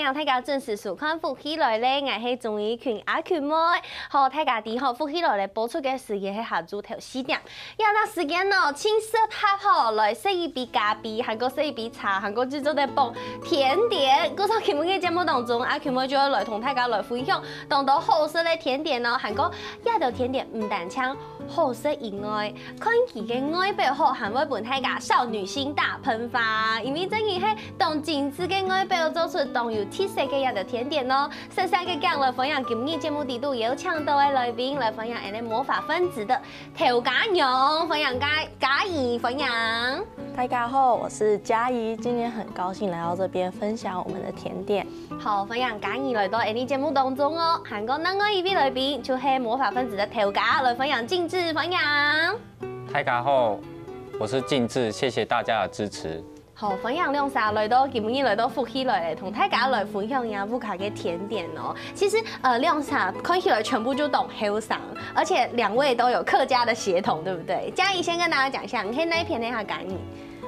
迎大家准时收看《福起來咧》，我是鍾意群阿群妹。好，大家啲好《福起來咧》播出嘅時間係下晝頭4點。有那時間哦，青色拍好來食一杯咖啡，韓國食一杯茶，韓國製作嘅幫甜點。嗰首節目嘅節目當中，阿群妹就要來同大家來分享當到好食嘅甜點哦。韓國一道甜點唔單槍好食以外，看佢嘅外表好，還會伴大家少女心大噴發。因為真係係當精緻嘅外表做出當有特色嘅一道甜點咯。細細嘅講來分享今日節目地度有請到嘅來賓來分享我哋魔法分子的調假娘，分享嘉怡分享。大家好，我是嘉怡，今天很高興來到這邊分享我們的甜點。好，分享嘉怡來到我哋節目當中哦。韓國另外一位來賓就係魔法分子的調假，來分享靜智分享。大家好，我是靜智，謝謝大家的支持。好，分享兩曬來到今日來到福起來同大家來分享一下福卡嘅甜點哦。其實兩曬看起來全部就懂後桑，而且兩位都有客家的血統，對不對？嘉怡先跟大家講一下，你喺哪一片那下感應？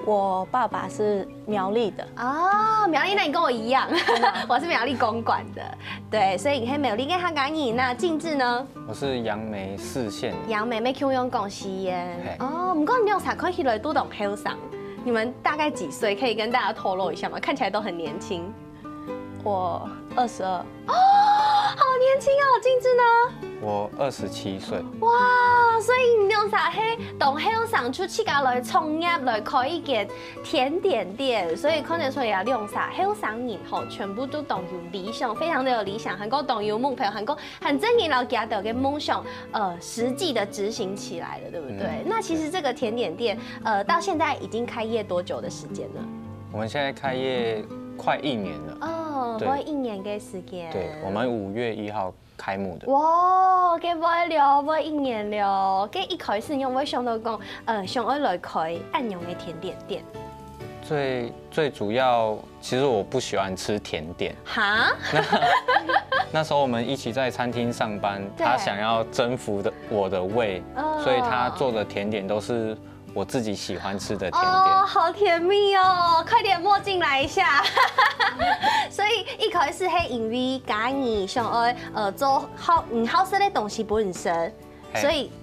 我爸爸是苗栗的哦，苗栗那你跟我一樣，我是苗栗公館的，對，所以你喺苗栗嘅下感應。那靜智呢？我是楊梅4縣。楊梅咩叫用廣西耶？哦，唔過兩曬看起來都懂後桑。你們大概幾歲？可以跟大家透露一下嗎？看起來都很年輕。我22。哦，好年輕哦！靜智呢？我27歲。哇，所以你兩曬係同後生出自家來創業來開一間甜點店，所以可能說呀，兩曬後生人吼全部都懂有理想，非常的有理想，韓國懂有目標，韓國很正義老家的嘅夢想，實際的執行起來了，對不對？那其實這個甜點店，到現在已經開業多久的時間了？我們現在開業快1年了。哦，快1年嘅時間。對，我們5月1號開幕的。哇，嘅快了，快1年了。嘅一開始有冇想到講，想要來開安陽嘅甜點店？最主要，其實我不喜歡吃甜點。哈？那時候我們一起在餐廳上班，他想要征服我的胃，所以他做的甜點都是我自己喜歡吃的甜點。哦，好甜蜜哦！快點摸進來一下。所以一開始係因為嘉怡想要做好吃的東西本身，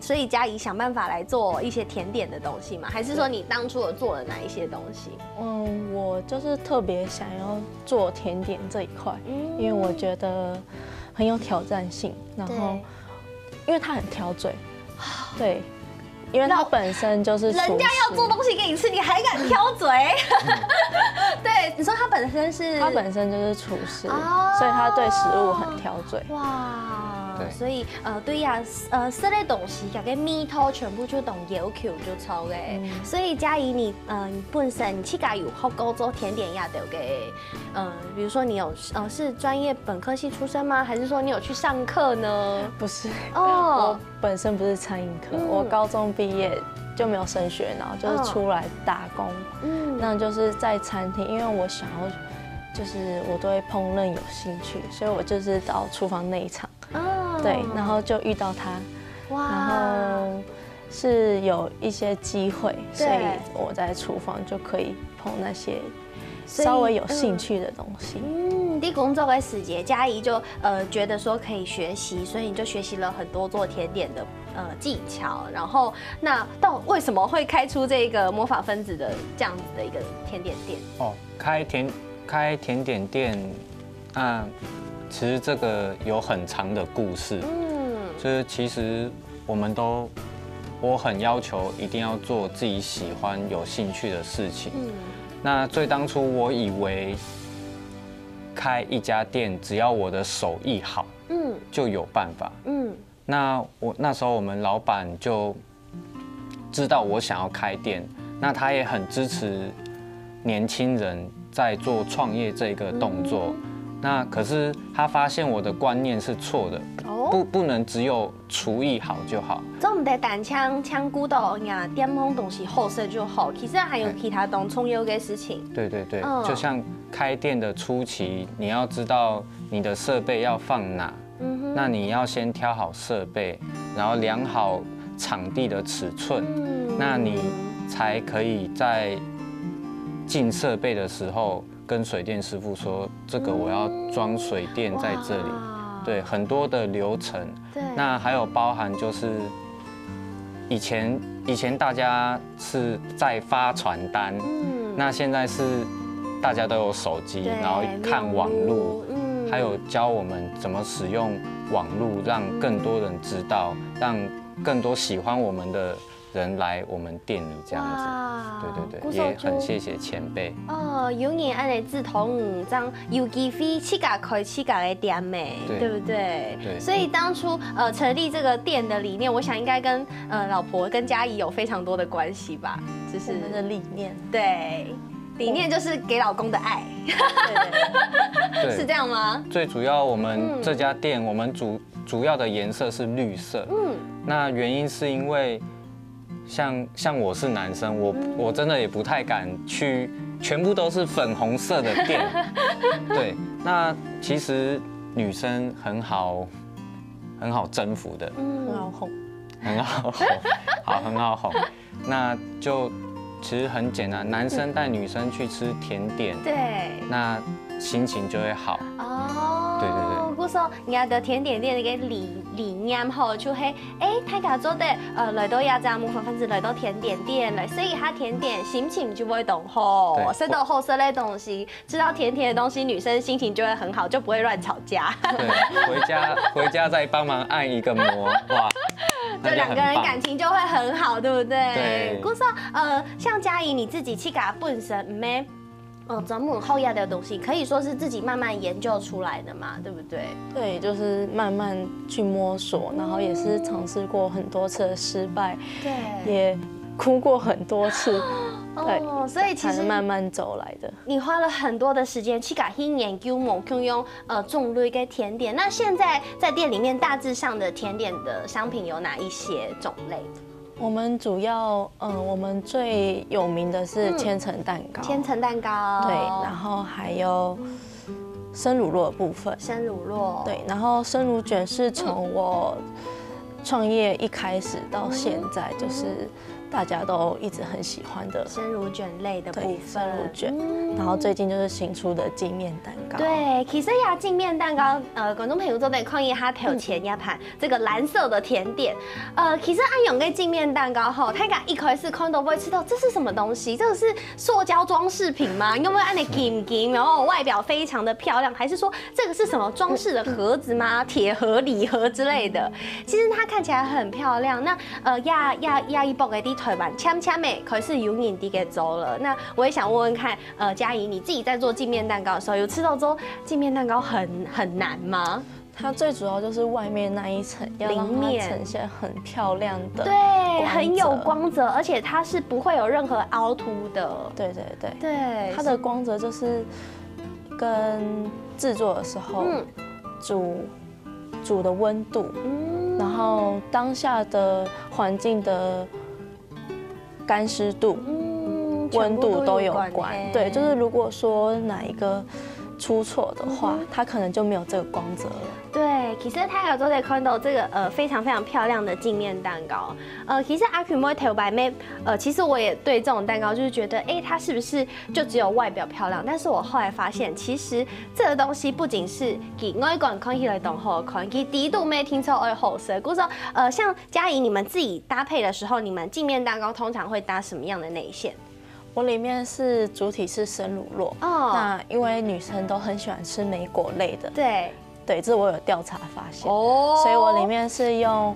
所以嘉怡想辦法來做一些甜點的東西嘛？還是說你當初有做了哪一些東西？我就是特別想要做甜點這一塊，因為我覺得很有挑戰性，然後因為它很挑嘴，對。因為他本身就是廚師，人家要做東西給你吃，你還敢挑嘴？對，你說他本身是，他本身就是廚師，所以他對食物很挑嘴。哇，所以對呀，食的東西，嗰個味道全部就懂要求就錯嘅。所以嘉怡你本身自己有學過做甜點呀？對嘅，比如說你有是專業本科系出身嗎？還是說你有去上課呢？不是，我本身不是餐飲科，我高中畢業就沒有升學，然後就是出來打工，那就是在餐廳，因為我想要，就是我對烹飪有興趣，所以我就是到廚房內場，對，然後就遇到他，然後是有一些機會，所以我在廚房就可以烹那些稍微有興趣的東西。啲工作嘅時節，嘉怡就覺得說可以學習，所以你就學習了很多做甜點的技巧。然後，那為什麼會開出這個魔法分子的這樣子的一個甜點店？哦，開甜點店，其實這個有很長的故事。就是其實我很要求一定要做自己喜歡、有興趣的事情。那最當初我以為開一家店，只要我的手藝好，就有辦法。那時候我們老闆就知道我想要開店，那他也很支持年輕人在做創業這個動作。那可是他發現我的觀念是錯的，不能只有廚藝好就好。做唔得單槍骨頭呀，點樣東西好食就好，其實還有其他當重要嘅事情。對，就像開店的初期，你要知道你的設備要放哪，那你要先挑好設備，然後量好場地的尺寸，那你才可以在進設備的時候跟水电师傅说，这个我要装水电在这里，对，很多的流程。对，那还有包含就是以前大家是在发传单，那现在是大家都有手机，然后看网路，还有教我们怎么使用网路，让更多人知道，让更多喜欢我们的人来我们店里这样子。对，也很谢谢前辈。有人安尼志同五张，有机会自家开自家的店诶，对不对？对。所以当初成立这个店的理念，我想应该跟老婆跟嘉怡有非常多的关系吧，就是我们的理念。对。理念就是给老公的爱，对，是这样吗？最主要我们这家店，我们主要的颜色是绿色。那原因是因为像我是男生，我真的也不太敢去全部都是粉红色的店。对，那其实女生很好征服的，很好哄，很好哄，很好哄，那就。其实很简单，男生带女生去吃甜点，对，那心情就会好。对。我说人家甜点店嘅理念吼，就係大家做的來到亞洲部分子來到甜點店來，所以他甜點心情就會動好，吃到好吃的東西，吃到甜甜的東西，女生心情就會很好，就不會亂吵架。對，回家再幫忙按一個摩，哇。就2個人感情就會很好，對不對？對。故說像嘉怡你自己去給他本身咩？專門後壓的東西，可以說是自己慢慢研究出來的嘛，對不對？對，就是慢慢去摸索，然後也是嘗試過很多次的失敗，對，也哭過很多次，對，所以其實慢慢走來的。你花了很多的時間去研究用種類嘅甜點，那現在在店裡面大致上的甜點的商品有哪一些種類？我们主要，我们最有名的是千层蛋糕，千层蛋糕，对，然后还有生乳酪的部分，生乳酪，对，然后生乳卷是从我创业一开始到现在，就是大家都一直很喜欢的生乳卷类的部分，生乳卷，然后最近就是新出的镜面蛋糕。对，其实呀，镜面蛋糕，观众朋友做的抗议，它头前要盘这个蓝色的甜点，其实安永跟镜面蛋糕后，他一开始看都不会吃到这是什么东西，这个是塑胶装饰品吗？有没有按的金金，然后外表非常的漂亮，还是说这个是什么装饰的盒子吗？铁盒、礼盒之类的？其实它看起来很漂亮。那亚一包给地。台湾呛呛美，可是有年底给走了。那我也想问问看，嘉怡你自己在做镜面蛋糕的时候，有吃到之后镜面蛋糕很难吗？它最主要就是外面那一层要让它呈现很漂亮的，对，很有光泽，而且它是不会有任何凹凸的。对，它的光泽就是跟制作的时候煮的温度，然后当下的环境的干湿度、温度都有关。对，就是如果说哪一个出错的话，它可能就没有这个光泽了。对，其实他有做在看到这个非常非常漂亮的镜面蛋糕。其实阿 Q 摸头白妹，其实我也对这种蛋糕就是觉得，它是不是就只有外表漂亮？但是我后来发现，其实这个东西不仅是给外观看起来懂好看，给低度没听错而好色。故说，像嘉怡你们自己搭配的时候，你们镜面蛋糕通常会搭什么样的内馅？我里面是主体是生乳酪，那因为女生都很喜欢吃莓果类的，对，这我有调查发现，所以我里面是用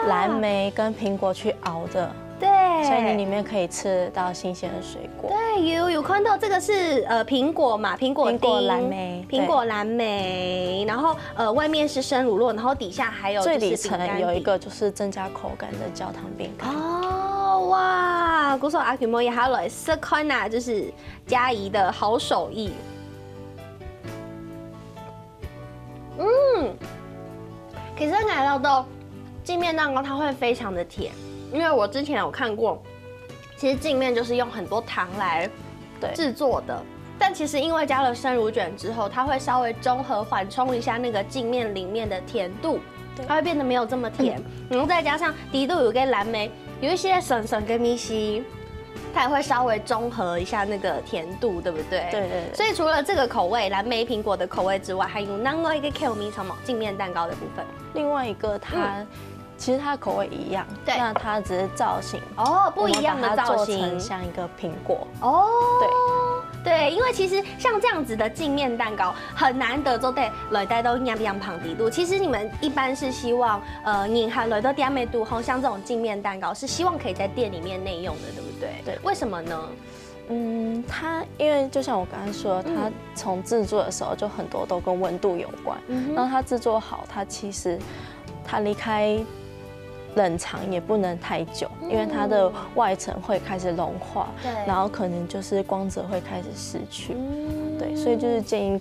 蓝莓跟苹果去熬的，对，所以你里面可以吃到新鲜的水果。对，有看到这个是苹果嘛，苹果蓝莓，苹果蓝莓，然后外面是生乳酪，然后底下还有最里层有一个就是增加口感的焦糖饼干。哇，古手阿 Q 莫也好来试看呐，就是嘉怡的好手艺。其实奶酪豆镜面蛋糕它会非常的甜，因为我之前有看过，其实镜面就是用很多糖来制作的，但其实因为加了生乳卷之后，它会稍微中和缓冲一下那个镜面里面的甜度，它会变得没有这么甜，然后再加上底度有个蓝莓，有一些酸酸跟米西，它也会稍微中和一下那个甜度，对不对？对对对。所以除了这个口味蓝莓苹果的口味之外，还有另外一个 Q 米什么镜面蛋糕的部分。另外一个其实它的口味一样，对，那它只是造型不一样的造型，做成像一个苹果对，因为其实像这样子的镜面蛋糕很难得做对来带都一样旁底度。其实你们一般是希望你还来到点美度后，像这种镜面蛋糕是希望可以在店里面内用的，对不对？对，为什么呢？它因为就像我刚才说，它从制作的时候就很多都跟温度有关，然后它制作好，它其实它离开冷藏也不能太久，因为它的外层会开始融化，对，然后可能就是光泽会开始失去，对，所以就是建议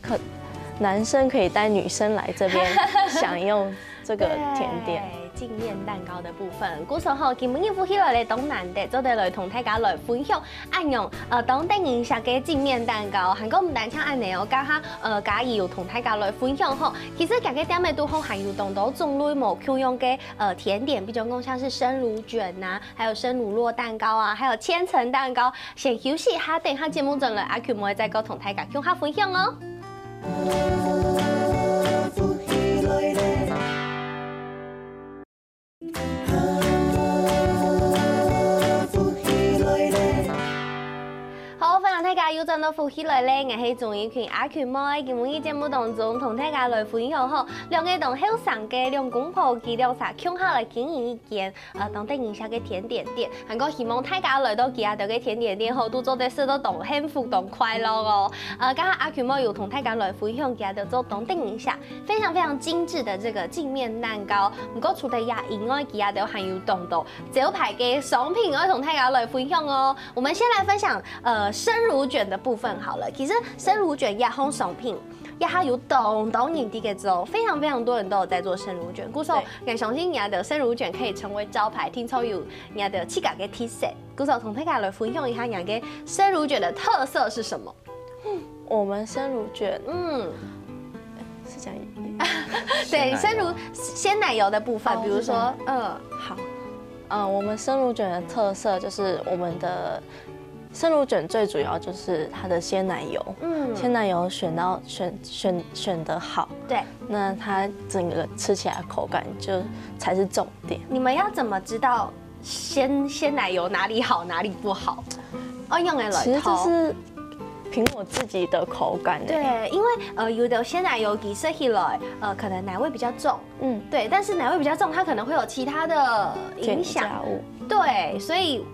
男生可以带女生来这边享用这个甜点。镜面蛋糕的部分，古时候今日夫妻来的东南的，做得来同大家来分享，按用当地人食嘅镜面蛋糕，韩國唔單唱安尼哦，加下假意有同大家來分享吼。其實家嘅點嘅都好，還有當到種類冇 Q 用嘅甜點，比如講像是生乳卷呐，還有生乳酪蛋糕啊，還有千層蛋糕。先休息下，等下節目轉來，阿權會再個同大家共下分享哦。大家要轉到福起來咧，我係鍾意群阿權妹，今日節目當中同大家來分享好，兩個同後生嘅兩公婆佢兩啥共下來經營一間當地人食嘅甜點店，韓國希望大家來到其他度嘅甜點店後，都做得事都同幸福同快樂哦。剛剛阿權妹有同大家來分享其他度做當地人食非常非常精緻的這個鏡面蛋糕，不過除了也以外，其他度還有當到招牌嘅商品，我同大家來分享哦。我們先來分享生乳卷的部分好了，其實生乳卷也好商品，也還有東人啲嘅做，非常非常多人都有在做生乳卷。故說，我相信人家的生乳卷可以成為招牌，聽說有人家的七家嘅 T 恤。故說同大家來分享一下人家嘅生乳卷的特色是什麼？我們生乳卷，是這樣。對，生乳鮮奶油的部分，比如說，好，我們生乳卷的特色就是我們的。生乳卷最主要就是它的鮮奶油，鮮奶油選得好，對，那它整個吃起來的口感就才是重點。你們要怎麼知道鮮奶油哪裡好哪裡不好？用來其實就是憑我自己的口感。對，因為有的鮮奶油其實起來可能奶味比較重，對，但是奶味比較重，它可能會有其他的影響。添加物。對，所以。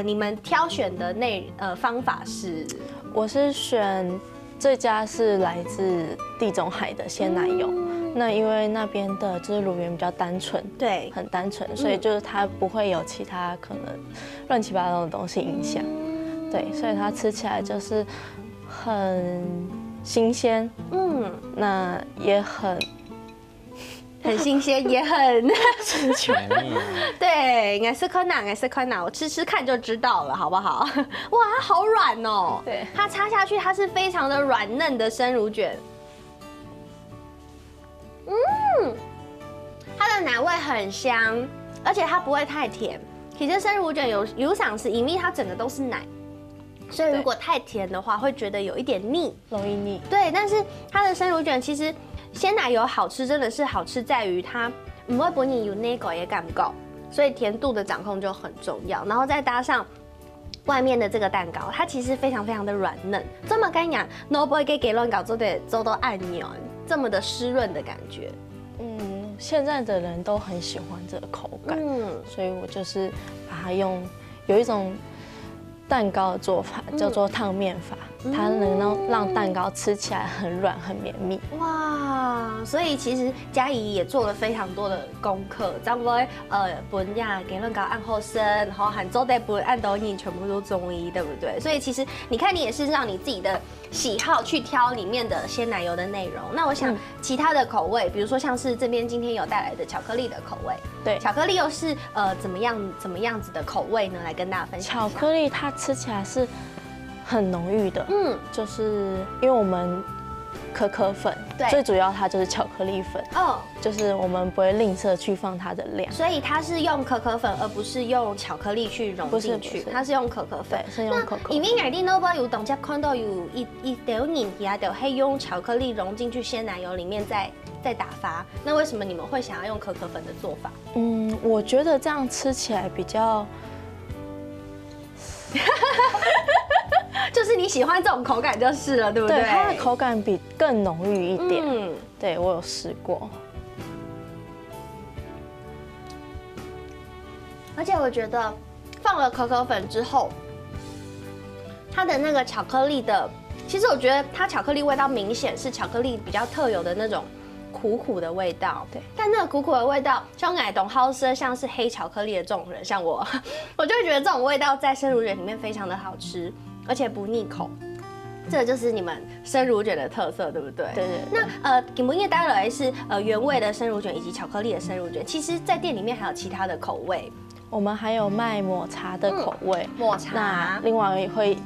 你們挑選的方法是？我是選這家是來自地中海的鮮奶油，那因為那邊的就是乳源比較單純，對，很單純，所以就是它不會有其他可能亂七八糟的東西影響，對，所以它吃起來就是很新鮮，那也很新鮮，也很全面。對，我是看哪，我吃看就知道了，好不好？哇，它好軟哦。對，它插下去，它是非常的軟嫩的生乳卷。它的奶味很香，而且它不會太甜。其實生乳卷有賞是因為它整個都是奶，所以如果太甜的話，會覺得有一點膩，容易膩。對，但是它的生乳卷其實。鮮奶油好吃，真的是好吃在於它唔會俾你有那個也感覺，所以甜度的掌控就很重要。然後再搭上外面的這個蛋糕，它其實非常非常的軟嫩。這麼乾養，no boy 給亂搞做到按鈕，這麼的濕潤的感覺。現在的人都很喜歡這個口感，所以我就是把它用有一種蛋糕的做法叫做燙麵法。它能讓蛋糕吃起來很軟很綿密。哇，所以其實嘉怡也做了非常多的功課，差不多本呀給蛋糕按後生，然後喊做的本按抖音全部都中醫，對不對？所以其實你看你也是讓你自己的喜好去挑裡面的鮮奶油的內容。那我想其他的口味，比如說像是這邊今天有帶來的巧克力的口味，對，巧克力又是怎麼樣子的口味呢？來跟大家分享。巧克力它吃起來是很濃郁的，就是因為我們可可粉最主要它就是巧克力粉，就是我们不会吝啬去放它的量。所以它是用可可粉，而不是用巧克力去融进去，它是用可可粉。对，是用可可。那因为内底呢，我有同只看到有一条人其他就会用巧克力融进去鲜奶油里面再打发。那为什么你们会想要用可可粉的做法？我觉得这样吃起来比较。就是你喜欢这种口感就是了，对不对？对，它的口感比更浓郁一点。对我有试过。而且我觉得放了可可粉之后，它的那个巧克力的，其实我觉得它巧克力味道明显是巧克力比较特有的那种苦苦的味道。对，但那个苦苦的味道，像奶冻好吃，像是黑巧克力的这种人，像我就会觉得这种味道在生乳卷里面非常的好吃，而且不腻口。这就是你们生乳卷的特色，对不对？对。那吉姆叶带来是原味的生乳卷以及巧克力的生乳卷，其实在店里面还有其他的口味。我们还有卖抹茶的口味，抹茶。那另外也会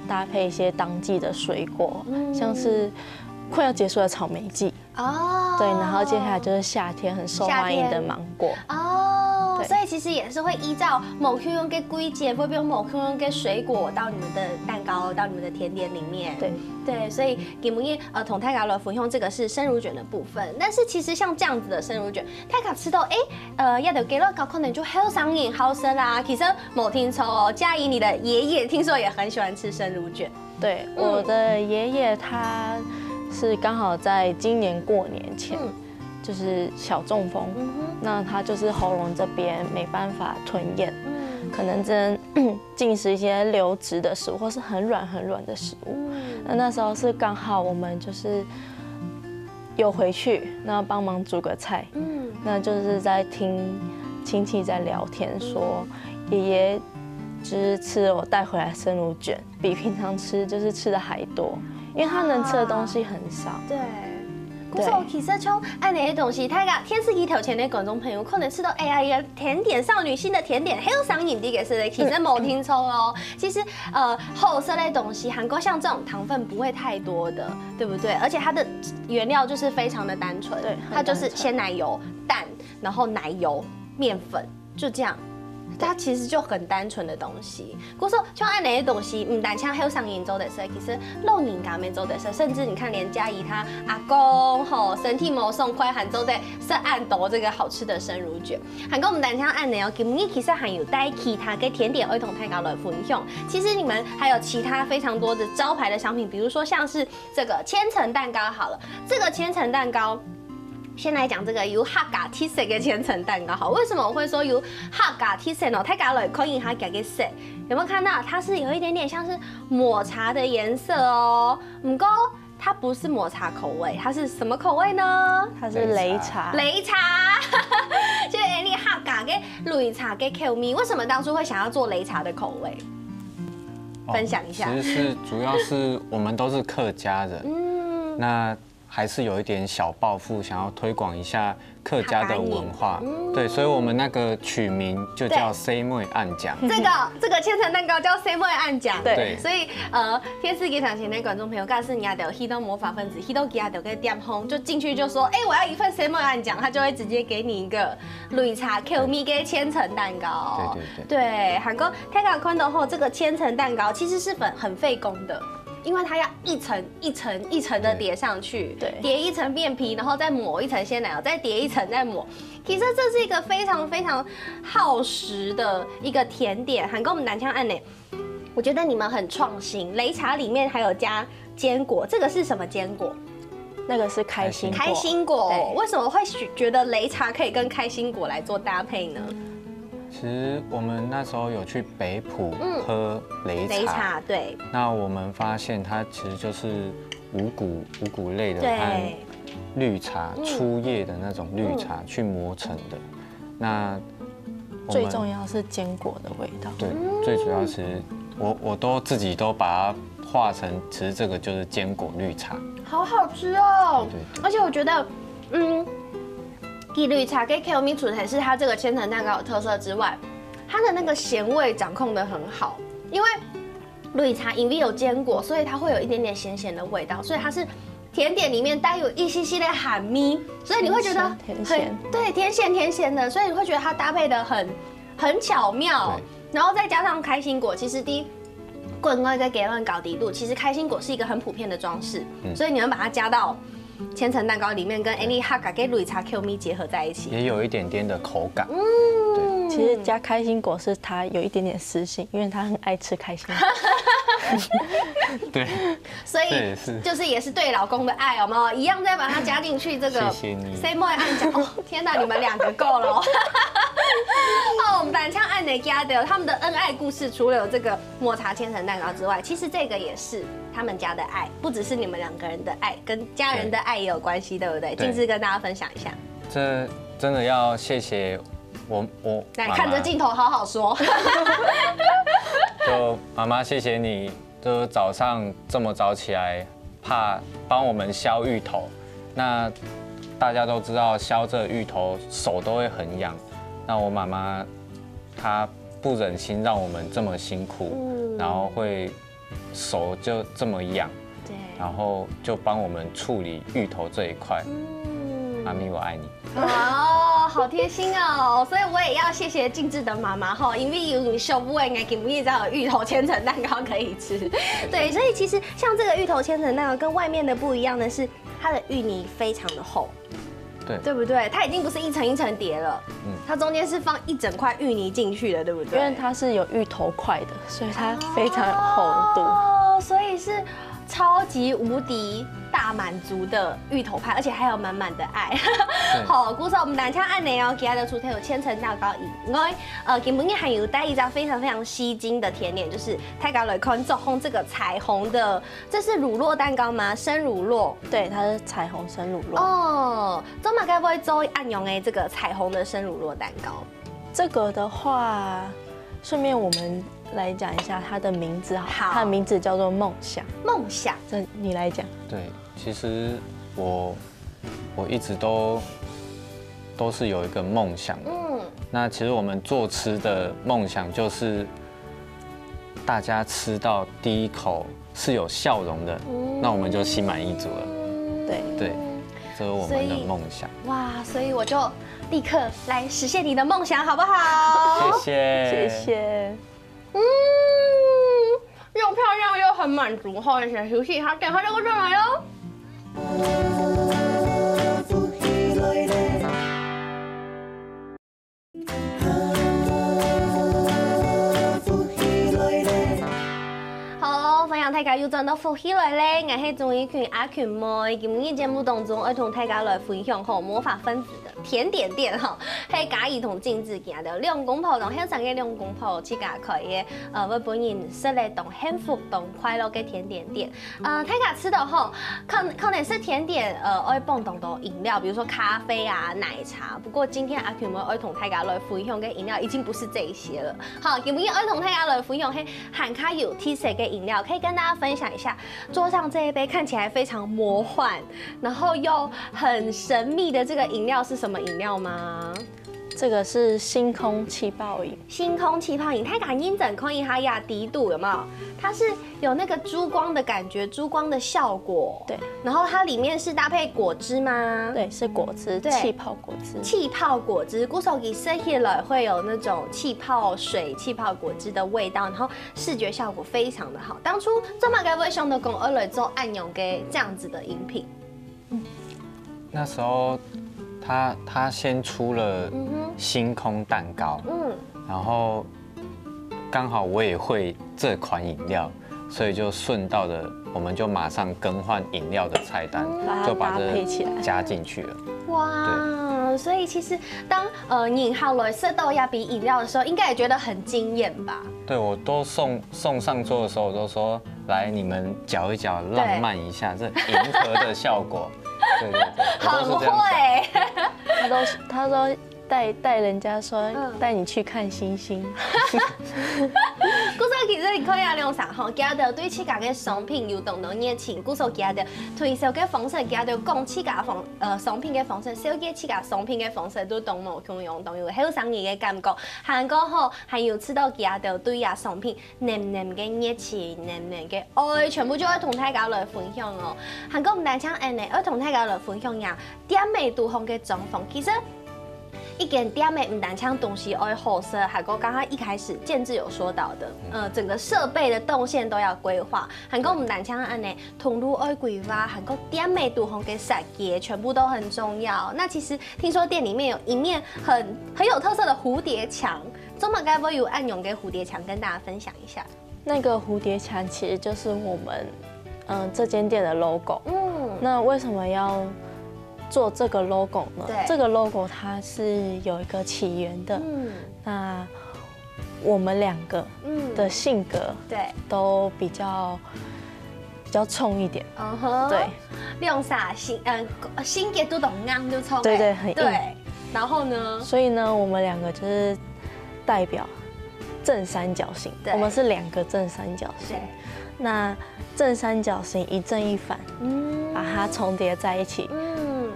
搭配一些当季的水果，像是快要结束的草莓季哦。对，然后接下来就是夏天很受欢迎的芒果哦。所以其实也是会依照某 Q 用给规节，会不用某 Q 用给水果到你们的蛋糕、到你们的甜点里面。对，所以吉姆叶同泰卡罗福用这个是生乳卷的部分，但是其实像这样子的生乳卷，泰卡吃到要得给了高可能就好上瘾、好吃啦。其实某听说哦，嘉怡你的爷爷听说也很喜欢吃生乳卷。对，我的爷爷他是刚好在今年过年前。就是小中风，那他就是喉咙这边没办法吞咽，可能真进食一些流质的食物，或是很软的食物。那时候是刚好我们就是有回去，那帮忙煮个菜，那就是在听亲戚在聊天说，爷爷就是吃了我带回来生乳卷，比平常吃的还多，因为他能吃的东西很少。对。可是我其实像按那些东西，他个电视机头前的观众朋友可能吃到一个甜点少女心的甜点，很有上瘾的，是的，其实没听错哦。其实厚色类东西，韩国像这种糖分不会太多的，对不对？而且它的原料就是非常的单纯，对，它就是鲜奶油、蛋，然后奶油、面粉，就这样。它其实就很单纯的东西，可是像按那些东西，单像还有上瘾做的事，其实肉人家没做的事，甚至你看连嘉怡她阿公身体没送快喊做的是按斗这个好吃的生乳卷，韩国我们单像按那今年其实还有带其他嘅甜点儿童太高的分享，其实你们还有其他非常多的招牌的商品，比如说像是这个千层蛋糕好了，这个千层蛋糕。先来讲这个有哈嘎 T 色的千层蛋糕好，为什么我会说有哈嘎 T 色呢？太嘎了，可以哈嘎给色，有没有看到？它是有一点点像是抹茶的颜色哦。不过它不是抹茶口味，它是什么口味呢？它是擂茶。擂茶，就是你哈嘎跟擂茶跟 Q 米，为什么当初会想要做擂茶的口味？分享一下。其实是主要是我们都是客家人，那。还是有一点小抱负，想要推广一下客家的文化，对，所以我们那个取名就叫 C 妹暗讲。这个千层蛋糕叫 C 妹暗讲，对，所以天视机场前的观众朋友，告诉你啊，有遇到魔法分子，遇到给他有个点红，就进去就说，我要一份 C 妹暗讲，他就会直接给你一个擂茶 Q 米给千层蛋糕。对，韩国泰卡宽的后，这个千层蛋糕其实是很费工的。因为它要一层一层一层的叠上去，叠一层面皮，然后再抹一层鲜奶油，再叠一层再抹。其实这是一个非常非常耗时的一个甜点。韩国我们南腔案呢，我觉得你们很创新。擂茶里面还有加坚果，这个是什么坚果？那个是开心果。开心果，为什么会觉得擂茶可以跟开心果来做搭配呢？其实我们那时候有去北埔喝擂茶，对。那我们发现它其实就是五谷类的和绿茶粗叶的那种绿茶去磨成的。那最重要是坚果的味道。对，最主要是我都自己都把它化成，其实这个就是坚果绿茶，好好吃哦。对，而且我觉得，绿茶跟 Q 米除了是它这个千层蛋糕有特色之外，它的那个咸味掌控得很好。因为绿茶因为有坚果，所以它会有一点点咸咸的味道，所以它是甜点里面带有一些些的含蜜，所以你会觉得甜咸，对，甜咸的，所以你会觉得它搭配的很巧妙。然后再加上开心果，其实第一。棍棍跟给人搞低度，其实开心果是一个很普遍的装饰，所以你们把它加到千层蛋糕里面，跟 Any Haga 跟绿茶 Q 蜜结合在一起，也有一点点的口感。其实加开心果是它有一点点私心，因为他很爱吃开心果。对，所以就是也是对老公的爱，有没有？一样再把它加进去这个。谢谢你。谁莫按讲？哦，天哪，你们2个够了哦。哦，我们单枪按的家的他们的恩爱故事，除了有这个抹茶千层蛋糕之外，其实这个也是他们家的爱，不只是你们2个人的爱，跟家人的爱也有关系，对不对？静之跟大家分享一下。这真的要谢谢我来看着镜头好好说。就妈妈，谢谢你，就早上这么早起来，怕帮我们削芋头。那大家都知道削这芋头手都会很痒，那我妈妈她不忍心让我们这么辛苦，然后会手就这么痒，对，然后就帮我们处理芋头这一块。妈咪，我爱你。哦，好贴心哦！所以我也要谢谢静智的妈妈哈，因为有你秀不会，给不会才有芋头千层蛋糕可以吃。对，所以其实像这个芋头千层蛋糕跟外面的不一样的是，它的芋泥非常的厚。对不对？它已经不是一层一层叠了，它中间是放一整块芋泥进去的，对不对？因为它是有芋头块的，所以它非常有厚度。哦，所以是超级无敌大满足的芋头派，而且还有满满的爱。好，故事我们单枪按钮哦，给它的出题有千层蛋糕以外，根本还有带一张非常非常吸睛的甜点，就是泰嘎雷坤做红这个彩虹的，这是乳酪蛋糕吗？生乳酪？对，它是彩虹生乳酪。哦，中马该不会做暗用这个彩虹的生乳酪蛋糕？这个的话，顺便我们来讲一下它的名字好，它的名字叫做梦想。梦想，这你来讲。对，其实我一直都是有一个梦想。那其实我们做吃的梦想就是大家吃到第一口是有笑容的，那我们就心满意足了。对，这是我们的梦想。哇，所以我就立刻来实现你的梦想，好不好？谢谢。又漂亮又很满足，后面想休息一下，等下就过来喽。大家又轉到福喜來咧，我係鍾意群阿群妹，今日節目當中，我同大家來分享吼魔法分子的甜點店吼，係嘉義同靜智行到兩公婆同香港嘅兩公婆之間開嘅，為本人設立同幸福同快樂嘅甜點店。大家吃的吼，可能是甜點，會放同多飲料，比如說咖啡啊、奶茶。不過今天阿群妹會同大家來分享嘅飲料已經不是這一些了。好，今日會同大家來分享係含卡有 T 色嘅飲料，可以跟大家分享一下，桌上這一杯看起來非常魔幻，然後又很神秘的這個飲料是什麼飲料嗎？這個是星空氣泡飲。星空氣泡飲，它感應整空一哈雅低度有沒有？它是有那個珠光的感覺，珠光的效果。對。然後它裡面是搭配果汁嗎？對，是果汁，氣泡果汁。氣泡果汁，古手給塞起來會有那種氣泡水、氣泡果汁的味道，然後視覺效果非常的好。當初這麼該不會想到講二來做暗用給這樣子的飲品？那時候他先出了星空蛋糕，然後剛好我也會這款飲料，所以就順道的，我們就馬上更換飲料的菜單，就把這加進去了。哇，所以其實當你後來試到亞比飲料的時候，應該也覺得很驚豔吧？對，我都送上桌的時候，我都說來你們攪一攪，浪漫一下，這銀河的效果。對，很會。他說带人家说带你去看星星。古时候其实你可以用啥吼，加到对自家嘅商品有动到热情，古时候加到推销嘅方式，加到讲自家商品嘅方式，小嘅自家商品嘅方式都动无共用，都有好生意嘅感觉。韩国吼，还有吃到加到对呀商品黏嘅热情，黏嘅愛，全部就要同大家來分享哦。韓國唔單止安尼，要同大家來分享呀，點美獨紅嘅狀況，其實。一間店的唔單槍東西要好色，韓國剛剛一開始建志有說到的，整個設備的動線都要規劃。韓國唔單槍安尼，通路要規劃，韓國店美獨紅嘅設計全部都很重要。那其實聽說店裡面有一面很有特色的蝴蝶牆，中馬該不會有暗用嘅蝴蝶牆跟大家分享一下？那個蝴蝶牆其實就是我們這間店的 logo。那為什麼要做這個 logo 呢？這個 logo 它是有一個起源的。那我們兩個的性格都比較衝一點。對。用啥性格都懂啱就衝。對，很硬。對。然後呢？所以呢，我們兩個就是代表正三角形。我們是兩個正三角形。那正三角形一正一反，把它重疊在一起。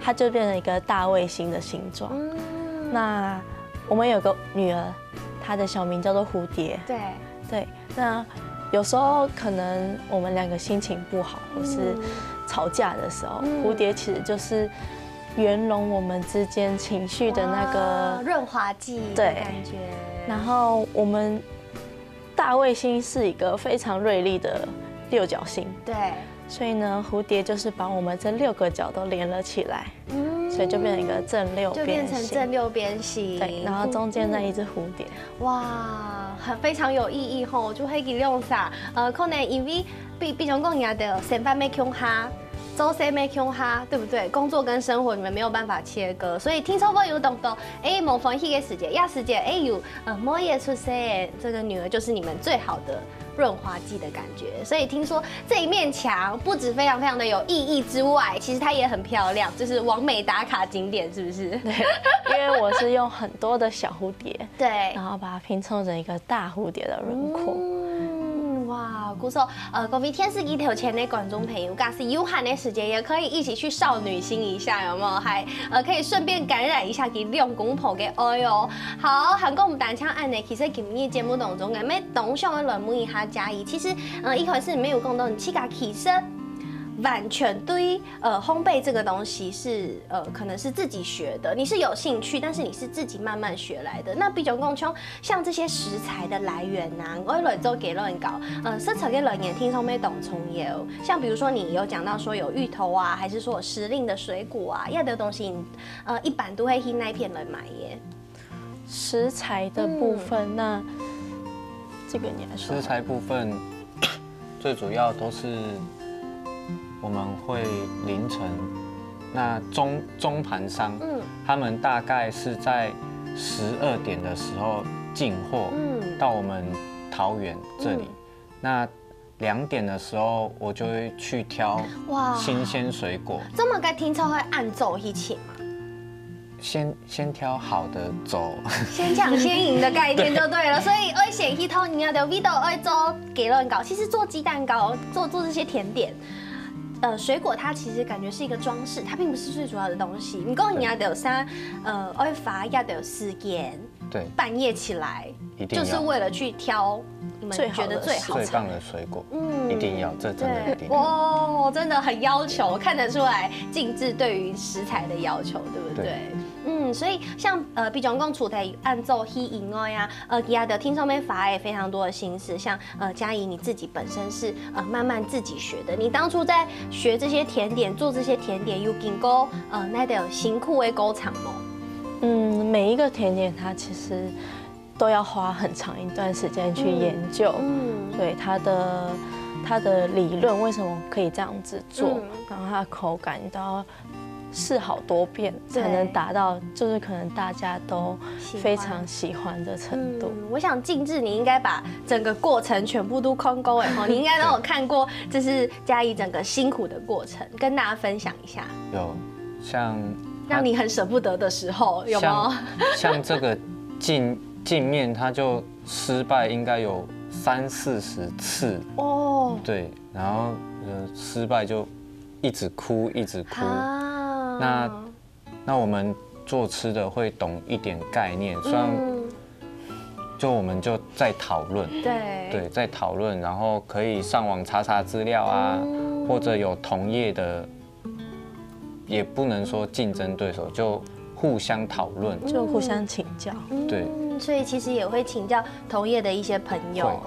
它就變成一個大衛星的形狀。那我們有個女兒，她的小名叫做蝴蝶。對。那有時候可能我們兩個心情不好，或是吵架的時候，蝴蝶其實就是圓融我們之間情緒的那個潤滑劑的感覺。然後我們大衛星是一個非常銳利的六角星。對。所以呢，蝴蝶就是把我們這6個角都連了起來，所以就變成一個正六邊形。就變成正六邊形。對，然後中間那一隻蝴蝶。哇，非常有意義吼！就可以用啥？可能因為比如講人的上班沒空哈，做事沒空哈，對不對？工作跟生活你們沒有辦法切割，所以聽說過有懂到，某逢喜嘅時節，呀時節，有某夜出生，這個女兒就是你們最好的潤滑劑的感覺，所以聽說這一面牆不止非常非常的有意義之外，其實它也很漂亮，就是網美打卡景點，是不是？對，因為我是用很多的小蝴蝶，對，然後把它拼湊成一個大蝴蝶的輪廓。哇，鼓手，各位天使機頭前的觀眾朋友，假使有閒的時間，也可以一起去少女心一下，有沒有？還可以順便感染一下佢兩公婆嘅愛哦。好，韓國唔單槍案呢，其實今日節目當中，我們董上嘅論問一下嘉義，其實一開始沒有講到你自己其實完全對烘焙這個東西是可能是自己學的，你是有興趣，但是你是自己慢慢學來的。那比如講像這些食材的來源啊，我來做給人搞食材嘅來源聽說沒懂從有，像比如說你有講到說有芋頭啊，還是說有時令的水果啊，要的東西一般都會去那片來買耶。食材的部分，那這個你來說。食材部分最主要都是。我們會凌晨，那中盤商，他們大概是在12點的時候進貨，到我們桃園這裡。那2點的時候，我就會去挑新鮮水果。這麼個聽說會按走一起嗎？先挑好的走，先搶先贏的概念就對了。所以愛寫一套你要的味道，愛做給人搞。其實做雞蛋糕，做這些甜點。水果它其實感覺是一個裝飾，它並不是最主要的東西。你講你要有啥，愛發要有時間，對，半夜起來，就是為了去挑你們覺得最好、最棒的水果，一定要，這真的一定要。哇，真的很要求，看得出來靜志對於食材的要求，對不對？所以像比如講除了按照喜以外呀，其他的聽上面發也非常多的心思，像嘉義你自己本身是慢慢自己學的，你當初在學這些甜點，做這些甜點有經過那點辛苦的過程嗎？每一個甜點它其實都要花很長一段時間去研究，對它的理論為什麼可以這樣子做，然後它的口感都要試好多遍才能達到，就是可能大家都非常喜歡的程度。我想靜志你應該把整個過程全部都看過哎，你應該都有看過，這是嘉義整個辛苦的過程，跟大家分享一下。有，像让你很舍不得的时候，有吗？像这个镜面，它就失败应该有30-40次哦。对，然后失败就一直哭，一直哭。那我们做吃的会懂一点概念，虽然我们就在讨论，对，在讨论，然后可以上网查资料啊，或者有同业的，也不能说竞争对手，就互相讨论，就互相请教。对，所以其实也会请教同业的一些朋友。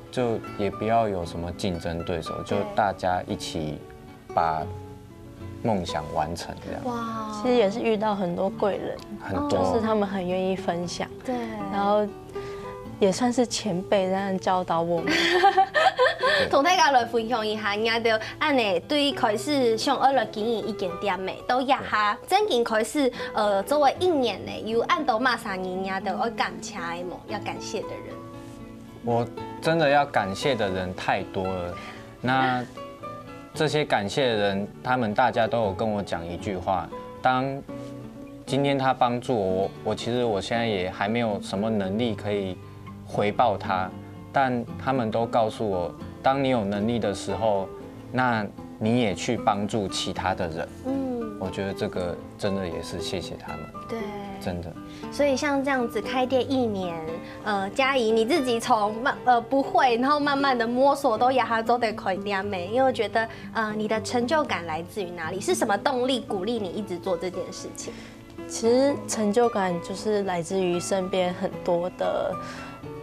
就也不要有什么竞争对手，就大家一起把梦想完成这样。哇，其实也是遇到很多贵人，很多，就是他们很愿意分享。对，然后也算是前辈这样教导我们。同大家来分享一下，也就按呢对开始想要来经营一间店的，都也哈，真正开始作为1年呢，有按到马上人也都要感谢的么，要感谢的人。我真的要感谢的人太多了，那这些感谢的人，他们大家都有跟我讲一句话：当今天他帮助我其实我现在也还没有什么能力可以回报他，但他们都告诉我，当你有能力的时候，那你也去帮助其他的人。我觉得这个真的也是谢谢他们。对。真的，所以像这样子开店1年，嘉怡你自己从不会，然后慢慢的摸索，都压都得开店没？因为我觉得，你的成就感来自于哪里？是什么动力鼓励你一直做这件事情？其实成就感就是来自于身边很多的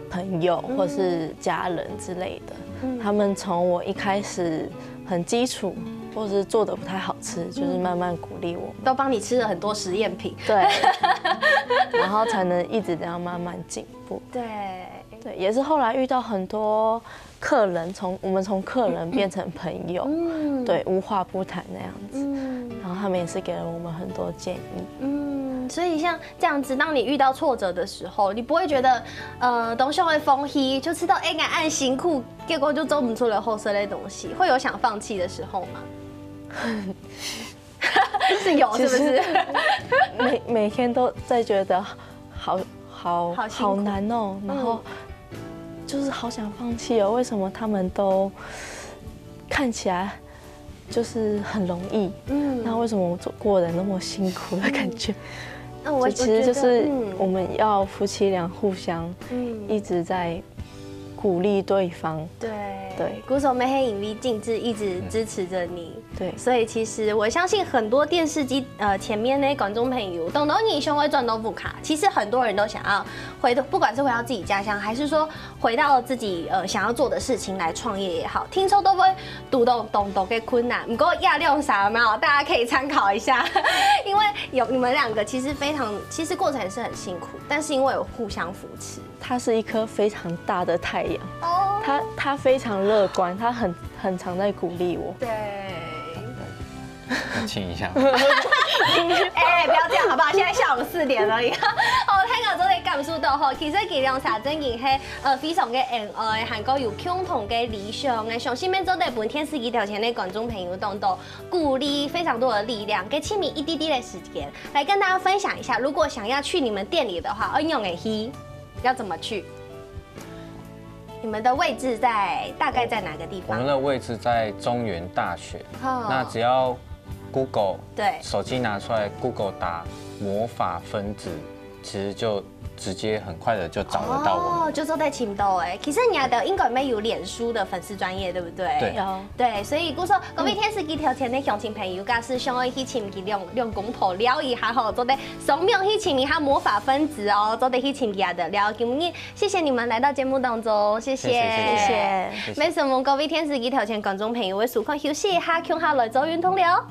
朋友或是家人之类的，他们从我一开始很基础，或者是做的不太好吃，就是慢慢鼓励我们，都帮你吃了很多实验品，对，然后才能一直这样慢慢进步。对，也是后来遇到很多客人，我们从客人变成朋友，对，无话不谈那样子，然后他们也是给了我们很多建议，所以像这样子，当你遇到挫折的时候，你不会觉得东西会放弃，就知道按辛苦，结果就做不出来后生的东西，会有想放弃的时候吗？是有，是不是？每天都在觉得好难哦，然后就是好想放弃哦。为什么他们都看起来就是很容易？那为什么我过得那么辛苦的感觉？那我其实就是我们要夫妻俩互相一直在鼓励对方。对，鼓手妹黑影 V 静志一直支持着你。对，所以其实我相信很多电视机前面那些观众朋友，懂你胸会赚都不卡。其实很多人都想要不管是回到自己家乡，还是说回到自己想要做的事情来创业也好，听说都不会读懂给困难。不过亚亮啥没有，大家可以参考一下，因为有你们2个其实过程也是很辛苦，但是因为有互相扶持。它是一颗非常大的太阳，他非常乐观，他很常在鼓励我。对。亲一下。不要这样好不好？现在下午4点而已。听到这个感受到吼，其实其中啥真嘅係非常嘅恩愛，韓國有共同嘅理想嘅，相信免做在本天時機條前的觀眾朋友當中鼓勵非常多的力量，給親民一滴滴的時間，來跟大家分享一下，如果想要去你們店裡的話，用嘅去要怎麼去？你們的位置大概在哪個地方？我們的位置在中原大學，那只要 Google 對手機拿出來 Google 打魔法分子，其實就直接很快的就找得到我們。就坐在青島哎，其實你的應該沒有臉書的粉絲專頁，對不對？對，對，所以故說各位天時機條前的鄉親朋友，假使想要去親佢兩公婆聊一下吼，做得掃描去親一下魔法分子哦，做得去親佢的聊。今日謝謝你們來到節目當中，謝謝。沒什麼，各位天時機條前觀眾朋友，會舒緩休息一下，向下來做運動了。